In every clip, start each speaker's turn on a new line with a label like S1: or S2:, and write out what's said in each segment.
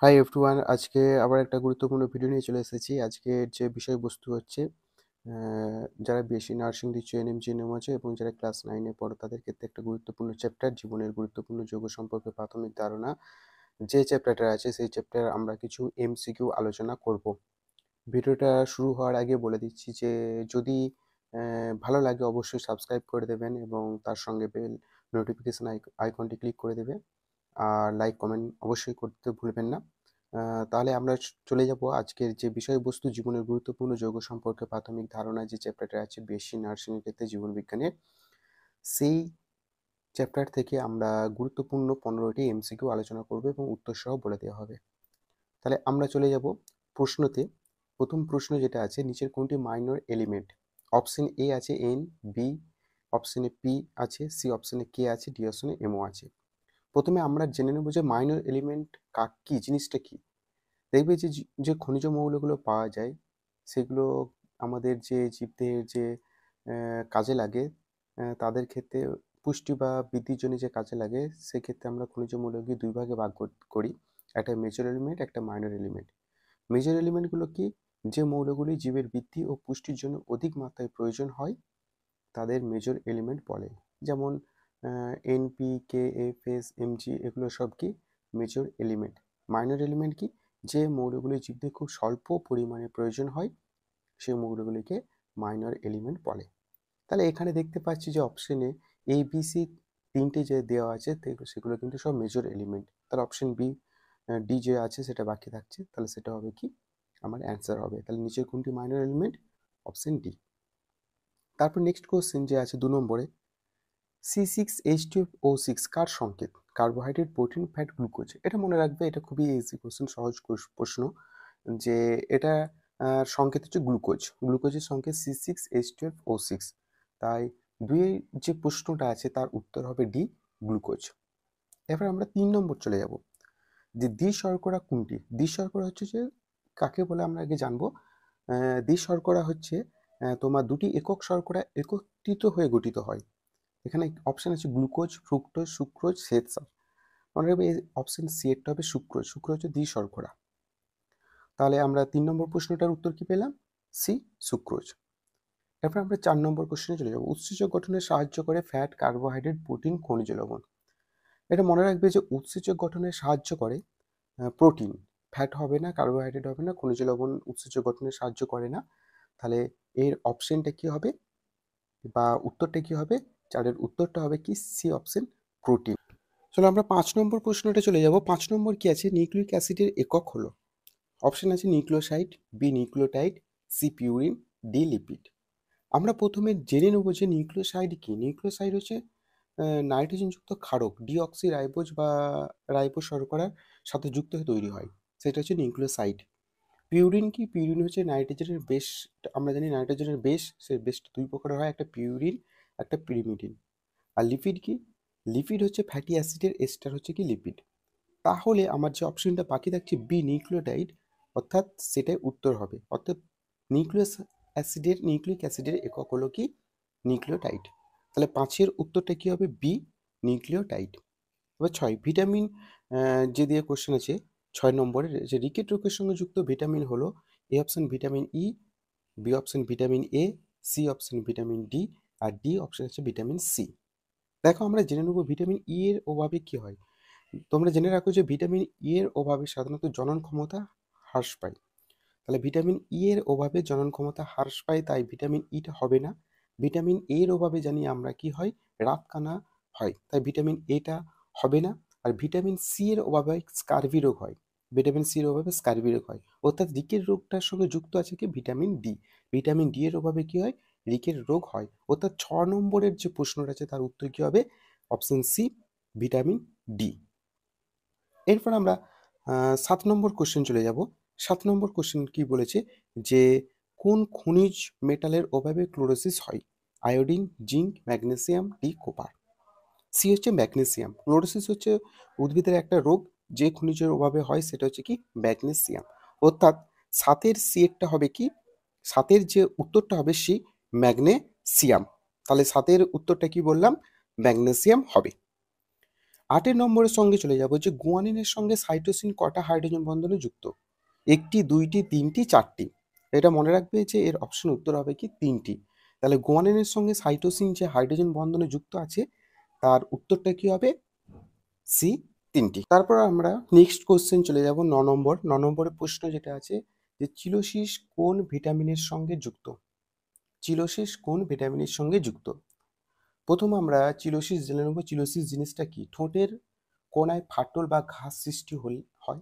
S1: Hi everyone, আজকে আবার একটা গুরুত্বপূর্ণ ভিডিও নিয়ে চলে এসেছি। আজকের যে বিষয়বস্তু হচ্ছে যারা বেশি নার্সিং দিচ্ছে এনএম জিএনএম আছে এবং যারা ক্লাস 9 এ পড়ে তাদের ক্ষেত্রে একটা গুরুত্বপূর্ণ চ্যাপ্টার জীবনের গুরুত্বপূর্ণ যৌগ সম্পর্কে প্রাথমিক ধারণা। যে চ্যাপ্টারটা আছে সেই চ্যাপ্টার আমরা কিছু এমসিকিউ আলোচনা করব। ভিডিওটা শুরু হওয়ার আগে বলে দিচ্ছি যে যদি ভালো লাগে অবশ্যই সাবস্ক্রাইব করে দেবেন এবং তার সঙ্গে বেল নোটিফিকেশন আইকনটি ক্লিক করে দেবে। আর লাইক কমেন্ট অবশ্যই করতে ভুলবেন না। তাহলে আমরা চলে যাব আজকের যে বিষয়বস্তু জীবনের গুরুত্বপূর্ণ যৌগ সম্পর্কে প্রাথমিক ধারণা, যে চ্যাপ্টারটা আছে বেশি নার্সিং ক্ষেত্রে জীবন বিজ্ঞানের, সেই চ্যাপ্টার থেকে আমরা গুরুত্বপূর্ণ 15টি এমসিকিউ আলোচনা করব এবং উত্তর সহ বলে দেওয়া হবে। তাহলে আমরা চলে যাব প্রশ্নতে। প্রথম প্রশ্ন যেটা আছে, নিচের কোনটি মাইনর এলিমেন্ট? অপশন এ আছে এন, বি অপশনে পি আছে, সি অপশনে কে আছে, ডি অপশনে এমও আছে। প্রথমে আমরা জেনে নেব যে মাইনর এলিমেন্ট কি জিনিসটা কি। দেখবে যে যে খনিজ মৌলগুলো পাওয়া যায় সেগুলো আমাদের যে জীবদেহের যে কাজে লাগে, তাদের ক্ষেত্রে পুষ্টি বা বৃদ্ধির জন্য যে কাজে লাগে, সেক্ষেত্রে আমরা খনিজ মৌলকে দুই ভাগে ভাগ করি। একটা মেজর এলিমেন্ট, একটা মাইনর এলিমেন্ট। মেজর এলিমেন্টগুলো কি? যে মৌলগুলি জীবের বৃদ্ধি ও পুষ্টির জন্য অধিক মাত্রায় প্রয়োজন হয় তাদের মেজর এলিমেন্ট বলে। যেমন এনপি, কে, এফ, এস, এমজি এগুলো সব কি মেজর এলিমেন্ট। মাইনর এলিমেন্ট কি? যে মৌলগুলি জীবদের খুব স্বল্প পরিমাণে প্রয়োজন হয় সেই মৌলগুলিকে মাইনর এলিমেন্ট বলে। তাহলে এখানে দেখতে পাচ্ছি যে অপশনে এ বি সি তিনটে যে দেওয়া আছে সেগুলো কিন্তু সব মেজর এলিমেন্ট। তাহলে অপশন বি ডি যে আছে সেটা বাকি থাকছে, তাহলে সেটা হবে কি আমার অ্যান্সার হবে। তাহলে নিচের কোনটি মাইনর এলিমেন্ট? Option D. তারপর নেক্সট কোশ্চেন যে আছে 2 নম্বরে, C6H12O6 কার সংকেত? Carbohydrate, protein, fat, glucose. এটা মনে রাখবে, এটা খুবই ইজি কোশ্চেন, সহজ প্রশ্ন। যে এটা সংকেত হচ্ছে গ্লুকোজ। গ্লুকোজের সংকেত C6H12O6। তাই দুইয়ের যে প্রশ্নটা আছে তার উত্তর হবে ডি, গ্লুকোজ। এবার আমরা 3 নম্বর চলে যাব, যে দ্বি-শর্করা কোনটি? দ্বি-শর্করা হচ্ছে যে কাকে বলে আমরা আগে জানবো। দ্বি-শর্করা হচ্ছে তোমার দুটি একক শর্করা একত্রিত হয়ে গঠিত হয়। এখানে অপশন আছে গ্লুকোজ, ফ্রুক্টোজ, সুক্রোজ, শ্বেতসার। মনে রাখবে অপশন সি এরটা হবে সুক্রোজ। সুক্রোজ হচ্ছে দ্বি-শর্করা। তাহলে আমরা 3 নম্বর প্রশ্নটার উত্তর কি পেলাম? C, sucrose. এরপর আমরা 4 নম্বর কোশ্চেনে চলে যাব। উৎসেচক গঠনে সাহায্য করে ফ্যাট, কার্বোহাইড্রেট, প্রোটিন, খনিজ লবণ। এটা মনে রাখবে যে উৎসেচক গঠনে সাহায্য করে প্রোটিন। ফ্যাট হবে না, কার্বোহাইড্রেট হবে না, খনিজ লবণ উৎসেচক গঠনে সাহায্য করে না। তাহলে এর অপশনটা কি হবে বা উত্তরটা কি হবে? 4-এর উত্তরটা হবে কি সি অপশন, প্রোটিন। চলো আমরা 5 নম্বর প্রশ্নটা চলে যাব। 5 নম্বর কি আছে? নিউক্লিক অ্যাসিডের একক হলো। অপশন আছে nucleoside, B nucleotide, C purine, D lipid. আমরা প্রথমে জেনে নেব যে নিউক্লিওসাইড কি। নিউক্লিওসাইড হচ্ছে নাইট্রোজেনযুক্ত ক্ষারক ডিঅক্সি রাইবোজ বা রাইবোজ শর্করার সাথে যুক্ত হয়ে তৈরি হয়, সেটা হচ্ছে নিউক্লিওসাইড। পিউরিন কি? পিউরিন হচ্ছে নাইট্রোজেনের বেস। আমরা জানি নাইট্রোজেনের বেস, সেই বেসটা দুই প্রকারের হয়, একটা পিউরিন, একটা পিরিমিডিন। আর লিপিড কি? লিপিড হচ্ছে ফ্যাটি অ্যাসিডের এস্টার হচ্ছে কি লিপিড। তাহলে আমার যে অপশনটা বাকি থাকছে বি নিউক্লিওটাইড, অর্থাৎ সেটাই উত্তর হবে। অর্থাৎ নিউক্লিক অ্যাসিডের একক হলো কি নিউক্লিওটাইড। তাহলে 5-এর উত্তরটা কি হবে? B nucleotide. এবার 6 ভিটামিন, যে দিয়ে কোশ্চেন আছে 6 নম্বরের, যে রিকেট রোগের সঙ্গে যুক্ত ভিটামিন হলো A option vitamin E, B option vitamin A, C option vitamin D, আর ডি অপশন হচ্ছে ভিটামিন সি। দেখো আমরা জেনে নেব ভিটামিন ই এর অভাবে কি হয়। তোমরা জেনে রাখো যে ভিটামিন ই এর অভাবে সাধারণত জনন ক্ষমতা হ্রাস পায়। তাহলে ভিটামিন ই এর অভাবে জনন ক্ষমতা হ্রাস পায়, তাই ভিটামিন ইটা হবে না। ভিটামিন এ এর অভাবে জানি আমরা কি হয়, রাতকানা হয়, তাই ভিটামিন এটা হবে না। আর ভিটামিন সি এর অভাবে স্কারভি রোগ হয়। ভিটামিন সি এর অভাবে স্কারভি রোগ হয়, অর্থাৎ রিকেট রোগটার সঙ্গে যুক্ত আছে কি ভিটামিন ডি। ভিটামিন ডি এর অভাবে কি হয়, রিকেট রোগ হয়। অর্থাৎ 6 নম্বরের যে প্রশ্নটা আছে তার উত্তর কি হবে? Option C, vitamin D. এরপর আমরা 7 নম্বর কোশ্চেন চলে যাব। 7 নম্বর কোশ্চেন কি বলেছে, যে কোন খনিজ মেটালের অভাবে ক্লোরোসিস হয়? Iodine, zinc, magnesium, D copper. C হচ্ছে ম্যাগনেসিয়াম। ক্লোরোসিস হচ্ছে উদ্ভিদের একটা রোগ, যে খনিজের অভাবে হয় সেটা হচ্ছে কি ম্যাগনেসিয়াম। অর্থাৎ 7-এর সি এরটা হবে কি, 7-এর যে উত্তরটা হবে সি, ম্যাগনেসিয়াম। তাহলে 7-এর উত্তরটা কি বললাম? ম্যাগনেসিয়াম হবে। 8 নম্বরের সঙ্গে চলে যাব, যে গুয়ানিনের সঙ্গে সাইটোসিন কটা হাইড্রোজেন বন্ধনে যুক্ত? 1টি, 2টি, 3টি, 4টি। এটা মনে রাখবে যে এর অপশন উত্তর হবে কি 3টি। তাহলে গুয়ানিনের সঙ্গে সাইটোসিন যে হাইড্রোজেন বন্ধনে যুক্ত আছে তার উত্তরটা কি হবে? সি, 3টি। তারপর আমরা নেক্সট কোশ্চেন চলে যাব 9 নম্বর। 9 নম্বরের প্রশ্ন যেটা আছে যে চিলোসিস কোন ভিটামিনের সঙ্গে যুক্ত? চিলোসিস কোন ভিটামিনের সঙ্গে যুক্ত? প্রথম আমরা চিলোসিস জেনে নেব। চিলোসিস জিনিসটা কি? ঠোঁটের কোনায় ফাটল বা ঘা সৃষ্টি হয়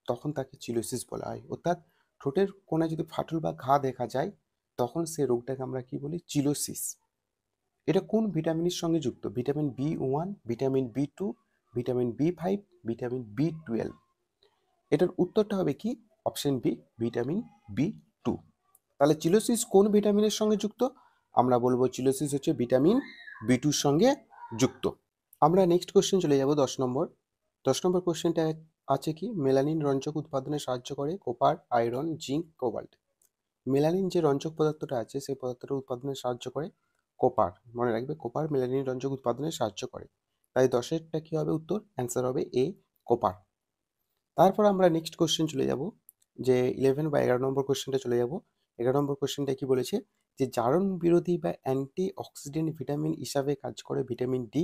S1: তখন তাকে চিলোসিস বলা হয়। অর্থাৎ ঠোঁটের কোনায় যদি ফাটল বা ঘা দেখা যায় তখন সে রোগটাকে আমরা কি বলি? চিলোসিস। এটা কোন ভিটামিনের সঙ্গে যুক্ত? Vitamin B1, vitamin B2, vitamin B5, vitamin B12। এটার উত্তরটা হবে কি? Option B, vitamin B2। তাহলে চিলোসিস কোন ভিটামিনের সঙ্গে যুক্ত? আমরা বলবো চিলোসিস হচ্ছে ভিটামিন B2 এর সঙ্গে যুক্ত। আমরা নেক্সট কোশ্চেন চলে যাব 10 নম্বর। 10 নম্বর কোশ্চেনটা আছে কি? মেলানিন রঞ্জক উৎপাদনে সাহায্য করে copper, iron, zinc, cobalt. Melanin যে রঞ্জক পদার্থটা আছে সেই পদার্থটা উৎপাদনে সাহায্য করে কপার। মনে রাখবে, কপার মেলানিন রঞ্জক উৎপাদনে সাহায্য করে। তাই 10এরটা কি হবে উত্তর? অ্যান্সার হবে এ, কপার। তারপর আমরা নেক্সট কোশ্চেন চলে যাব, যে 11 বা 11 নম্বর কোশ্চেনটা চলে যাব। 11 নম্বর কোশ্চেনটা কি বলেছে? যে জারণ বিরোধী বা অ্যান্টি অক্সিডেন্ট ভিটামিন হিসাবে কাজ করে ভিটামিন ডি।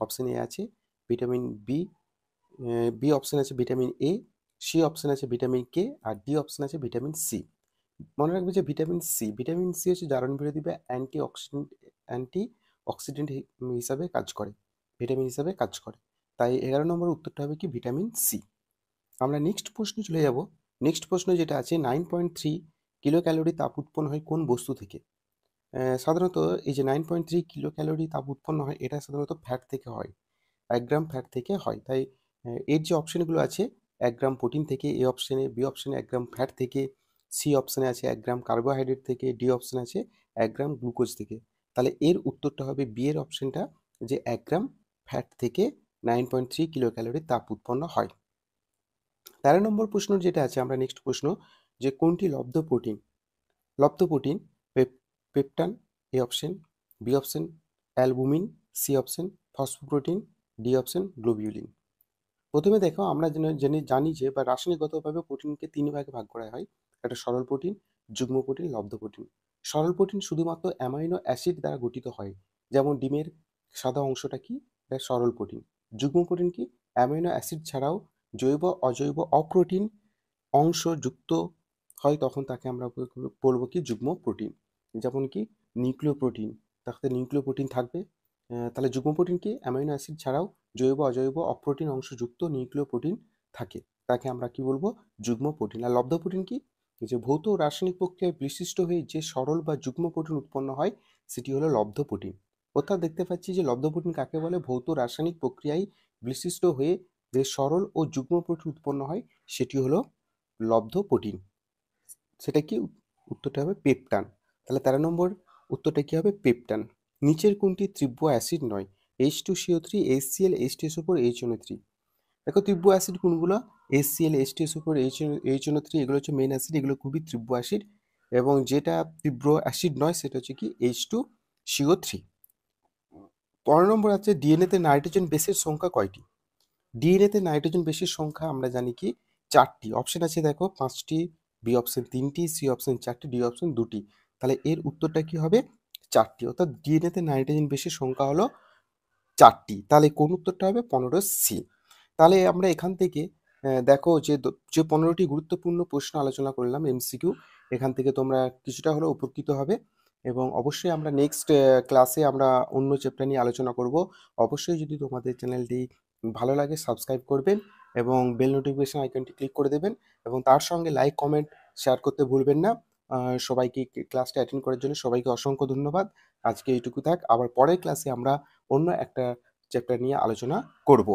S1: অপশন এ আছে ভিটামিন বি, বি অপশন আছে ভিটামিন এ, সি অপশন আছে ভিটামিন কে, আর ডি অপশন আছে ভিটামিন সি। মনে রাখবে যে ভিটামিন সি হচ্ছে জারণ বিরোধী বা অ্যান্টি অক্সিডেন্ট হিসাবে কাজ করে, ভিটামিন হিসাবে কাজ করে। তাই 11 নম্বর উত্তরটা হবে কি? Vitamin C. আমরা নেক্সট প্রশ্ন চলে যাব। নেক্সট প্রশ্ন যেটা আছে 9.3 কিলো ক্যালোরি তাপ উৎপন্ন হয় কোন বস্তু থেকে? সাধারণত এই যে 9.3 কিলো ক্যালোরি তাপ উৎপন্ন হয় এটা সাধারণত ফ্যাট থেকে হয়, 1 গ্রাম ফ্যাট থেকে হয়। তাই এর যে অপশনগুলো আছে 1 গ্রাম প্রোটিন থেকে এ অপশনে, বি অপশনে 1 গ্রাম ফ্যাট থেকে, সি অপশনে আছে 1 গ্রাম কার্বোহাইড্রেট থেকে, ডি অপশনে আছে 1 গ্রাম গ্লুকোজ থেকে। তাহলে এর উত্তরটা হবে বি এর অপশনটা, যে 1 গ্রাম ফ্যাট থেকে 9.3 কিলো ক্যালোরি তাপ উৎপন্ন হয়। 13 নম্বর প্রশ্ন যেটা আছে, আমরা নেক্সট প্রশ্ন, যে কোনটি লব্ধ প্রোটিন? লব্ধ protein peptone, A option, B option albumin, C option phosphoprotein, D option globulin. প্রথমে দেখো, আমরা জানি যে বা রাসায়নিকগতভাবে প্রোটিনকে 3 ভাগে ভাগ করা হয়। একটা সরল প্রোটিন, যুগ্ম প্রোটিন, লব্ধ প্রোটিন। সরল প্রোটিন শুধুমাত্র অ্যামাইনো অ্যাসিড দ্বারা গঠিত হয়, যেমন ডিমের সাদা অংশটা কি? এটা সরল প্রোটিন। যুগ্ম প্রোটিন কি? অ্যামাইনো অ্যাসিড ছাড়াও জৈব অজৈব অপ্রোটিন অংশ যুক্ত হয়, তখন তাকে আমরা বলবো কি? যুগ্ম প্রোটিন। যেমন কি নিউক্লিয় প্রোটিন, তাতে নিউক্লিয় প্রোটিন থাকবে। তাহলে যুগ্ম প্রোটিন কি? অ্যামাইনো অ্যাসিড ছাড়াও জৈব অজৈব অপ্রোটিন অংশ যুক্ত নিউক্লিয় প্রোটিন থাকে, তাকে আমরা কি বলবো? যুগ্ম প্রোটিন। আর লব্ধ প্রোটিন কি? যে ভৌত ও রাসায়নিক প্রক্রিয়ায় বিশিষ্ট হয়ে যে সরল বা যুগ্ম প্রোটিন উৎপন্ন হয় সেটি হলো লব্ধ প্রোটিন। অর্থাৎ দেখতে পাচ্ছি যে লব্ধ প্রোটিন কাকে বলে? ভৌত রাসায়নিক প্রক্রিয়ায় বিশিষ্ট হয়ে যে সরল ও যুগ্ম প্রোটিন উৎপন্ন হয় সেটি হলো লব্ধ প্রোটিন। সেটা কি? উত্তরটা হবে পেপটান। তাহলে 13 নম্বর উত্তরটা কি হবে? পেপটান। নিচের কোনটি তীব্র অ্যাসিড নয়? H2CO3, HCl, H2SO4, HNO3। দেখো তীব্র অ্যাসিড কোনগুলো? HCl, H2SO4, HNO3, এগুলো হচ্ছে মেইন অ্যাসিড, এগুলো খুবই তীব্র অ্যাসিড। এবং যেটা তীব্র অ্যাসিড নয় সেটা হচ্ছে কি? H2CO3। 15 নম্বর আছে ডিএনএতে নাইট্রোজেন বেসের সংখ্যা কয়টি? ডিএনএতে নাইট্রোজেন বেসের সংখ্যা আমরা জানি কি? 4টি। অপশন আছে দেখো 5টি, বি অপশন 3টি, সি অপশন 4টি, ডি অপশন 2টি। তাহলে এর উত্তরটা কি হবে? 4টি। অর্থাৎ ডিএনএতে নাইট্রোজেন বেসের সংখ্যা হলো 4টি। তাহলে কোন উত্তরটা হবে? 15 সি। তাহলে আমরা এখান থেকে দেখো যে 15টি গুরুত্বপূর্ণ প্রশ্ন আলোচনা করলাম এমসিকিউ, এখান থেকে তোমরা কিছুটা হলেও উপকৃত হবে। এবং অবশ্যই আমরা নেক্সট ক্লাসে আমরা অন্য চ্যাপ্টার নিয়ে আলোচনা করব। অবশ্যই যদি তোমাদের চ্যানেলটি ভালো লাগে সাবস্ক্রাইব করবেন এবং বেল নোটিফিকেশন আইকনটি ক্লিক করে দেবেন, এবং তার সঙ্গে লাইক কমেন্ট শেয়ার করতে ভুলবেন না। সবাইকে ক্লাসটা অ্যাটেন্ড করার জন্য সবাইকে অসংখ্য ধন্যবাদ। আজকে এইটুকু থাক, আবার পরের ক্লাসে আমরা অন্য একটা চ্যাপ্টার নিয়ে আলোচনা করব।